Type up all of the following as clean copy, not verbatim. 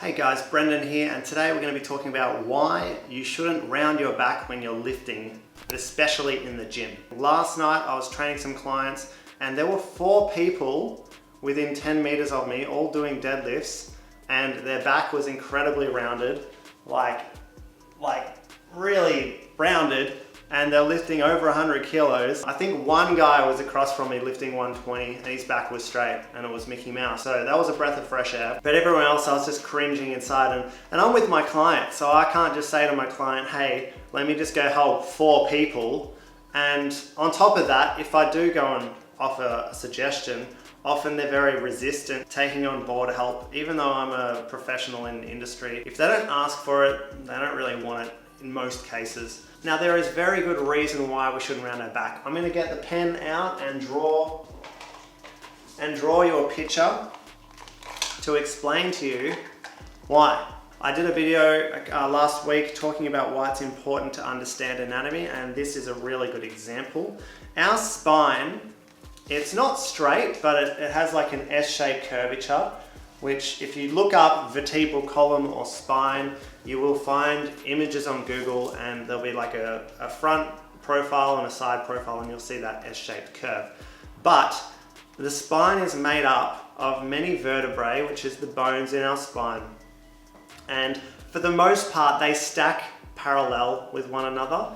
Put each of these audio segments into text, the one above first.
Hey guys, Brendan here, and today we're going to be talking about why you shouldn't round your back when you're lifting, especially in the gym. Last night I was training some clients and there were 4 people within 10 meters of me all doing deadlifts, and their back was incredibly rounded, like really rounded, and they're lifting over 100 kilos. I think one guy was across from me lifting 120 and his back was straight, and it was Mickey Mouse. So that was a breath of fresh air. But everyone else, I was just cringing inside, and I'm with my client, so I can't just say to my client, hey, let me just go help 4 people. And on top of that, if I do go and offer a suggestion, often they're very resistant taking on board help, even though I'm a professional in the industry. If they don't ask for it, they don't really want it in most cases. Now, there is very good reason why we shouldn't round our back. I'm going to get the pen out and draw you a picture to explain to you why. I did a video last week talking about why it's important to understand anatomy, and this is a really good example. Our spine, it's not straight, but it has like an S-shaped curvature, which if you look up vertebral column or spine, you will find images on Google, and there'll be like a front profile and a side profile, and you'll see that S-shaped curve. But the spine is made up of many vertebrae, which is the bones in our spine. And for the most part, they stack parallel with one another.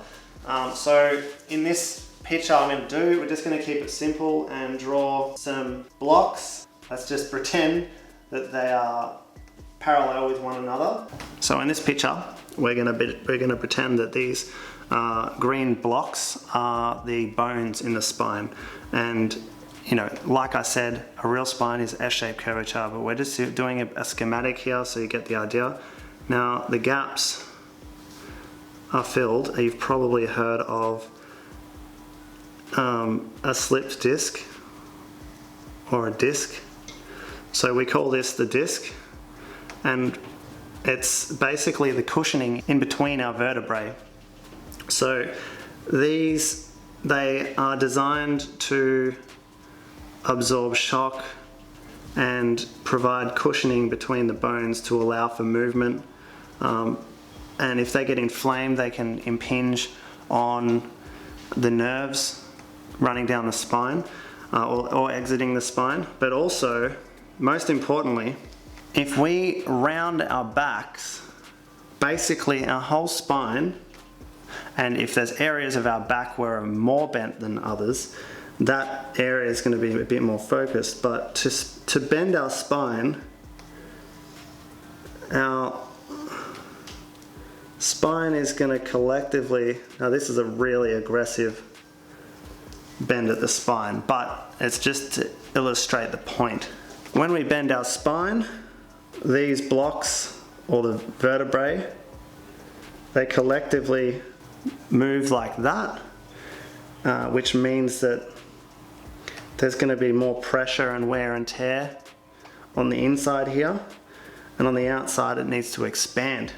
So in this picture I'm going to do, we're just going to keep it simple and draw some blocks. Let's just pretend that they are parallel with one another. So in this picture, we're going to pretend that these green blocks are the bones in the spine. And you know, like I said, a real spine is S-shaped curvature, but we're just doing a schematic here so you get the idea. Now the gaps are filled. You've probably heard of a slipped disc or a disc. So we call this the disc, and it's basically the cushioning in between our vertebrae. So they are designed to absorb shock and provide cushioning between the bones to allow for movement. And if they get inflamed, they can impinge on the nerves running down the spine or exiting the spine. But also, most importantly, if we round our backs, basically our whole spine, and if there's areas of our back where are more bent than others, that area is going to be a bit more focused. But to bend our spine, our spine is going to collectively, now this is a really aggressive bend at the spine, but it's just to illustrate the point. When we bend our spine, these blocks, or the vertebrae, they collectively move like that, which means that there's going to be more pressure and wear and tear on the inside here, and on the outside it needs to expand.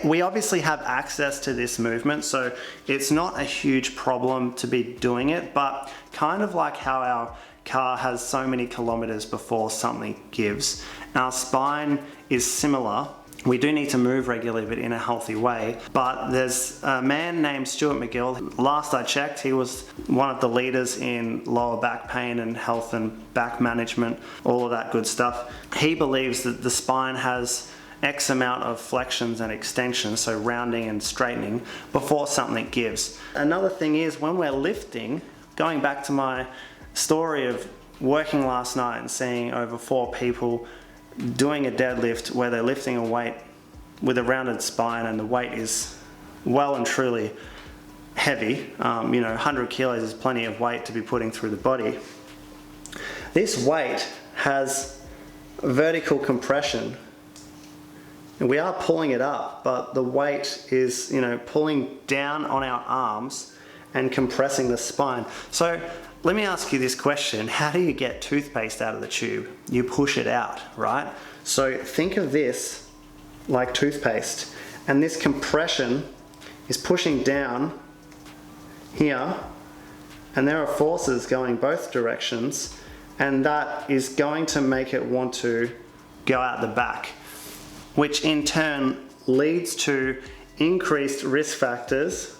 We obviously have access to this movement, so it's not a huge problem to be doing it, but kind of like how our car has so many kilometers before something gives, our spine is similar. We do need to move regularly, but in a healthy way. But there's a man named Stuart McGill. Last I checked, he was one of the leaders in lower back pain and health and back management, all of that good stuff. He believes that the spine has X amount of flexions and extensions, so rounding and straightening, before something gives. Another thing is, when we're lifting, going back to my story of working last night and seeing over 4 people doing a deadlift where they're lifting a weight with a rounded spine, and the weight is well and truly heavy. 100 kilos is plenty of weight to be putting through the body. This weight has vertical compression. And we are pulling it up, but the weight is, pulling down on our arms and compressing the spine. So let me ask you this question. How do you get toothpaste out of the tube? You push it out, right? So think of this like toothpaste, and this compression is pushing down here, and there are forces going both directions, and that is going to make it want to go out the back. which in turn leads to increased risk factors.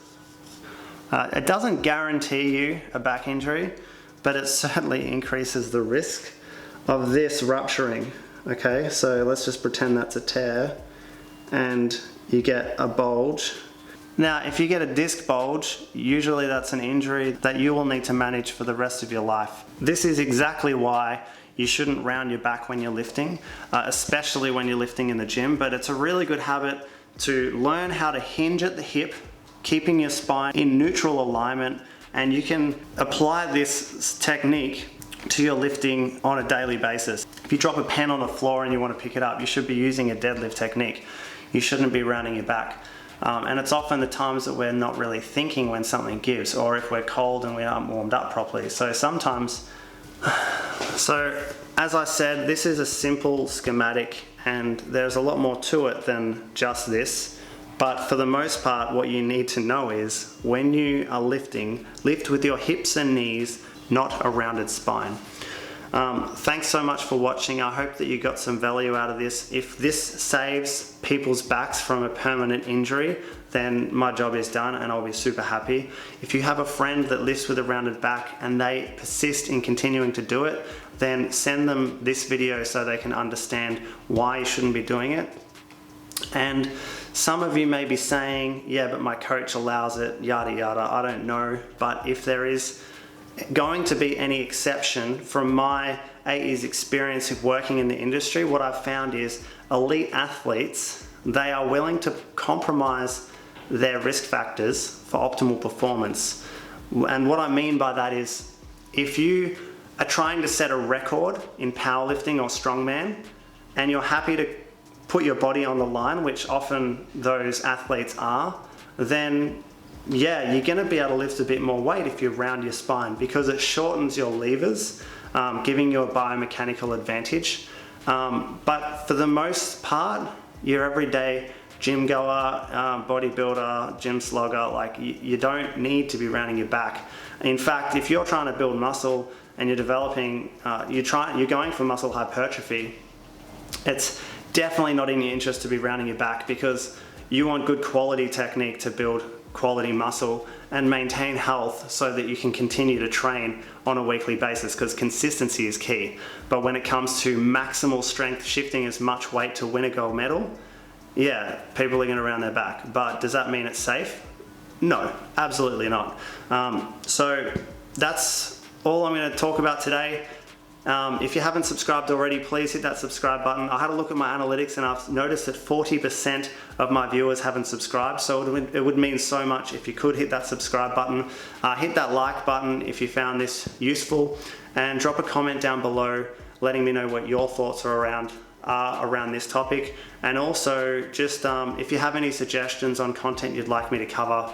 It doesn't guarantee you a back injury, but it certainly increases the risk of this rupturing. Okay, so let's just pretend that's a tear and you get a bulge. Now, if you get a disc bulge, usually that's an injury that you will need to manage for the rest of your life. This is exactly why you shouldn't round your back when you're lifting, especially when you're lifting in the gym, but it's a really good habit to learn how to hinge at the hip, keeping your spine in neutral alignment, and you can apply this technique to your lifting on a daily basis. If you drop a pen on the floor and you want to pick it up, you should be using a deadlift technique. You shouldn't be rounding your back. And it's often the times that we're not really thinking when something gives, or if we're cold and we aren't warmed up properly. So sometimes, as I said, this is a simple schematic and there's a lot more to it than just this. But for the most part, what you need to know is when you are lifting, lift with your hips and knees, not a rounded spine. Thanks so much for watching. I hope that you got some value out of this. If this saves people's backs from a permanent injury, then my job is done and I'll be super happy. If you have a friend that lifts with a rounded back and they persist in continuing to do it, then send them this video so they can understand why you shouldn't be doing it. And some of you may be saying, yeah, but my coach allows it, yada yada. I don't know, but if there is going to be any exception from my 8 years experience of working in the industry, what I've found is elite athletes, they are willing to compromise their risk factors for optimal performance. And what I mean by that is, if you are trying to set a record in powerlifting or strongman and you're happy to put your body on the line, which often those athletes are, then yeah, you're going to be able to lift a bit more weight if you round your spine, because it shortens your levers, giving you a biomechanical advantage. But for the most part, your everyday gym goer, bodybuilder, gym slogger, like you don't need to be rounding your back. In fact, if you're trying to build muscle and you're developing, you're going for muscle hypertrophy, it's definitely not in your interest to be rounding your back, because you want good quality technique to build quality muscle and maintain health so that you can continue to train on a weekly basis, because consistency is key. But when it comes to maximal strength, shifting as much weight to win a gold medal, yeah, people are going to round their back. But does that mean it's safe? No, absolutely not. So that's all I'm going to talk about today. If you haven't subscribed already, please hit that subscribe button. I had a look at my analytics and I've noticed that 40% of my viewers haven't subscribed, so it would mean so much if you could hit that subscribe button. Hit that like button if you found this useful, and drop a comment down below letting me know what your thoughts are around this topic. And also, just if you have any suggestions on content you'd like me to cover,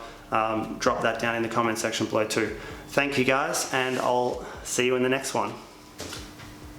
drop that down in the comment section below too. Thank you guys, and I'll see you in the next one.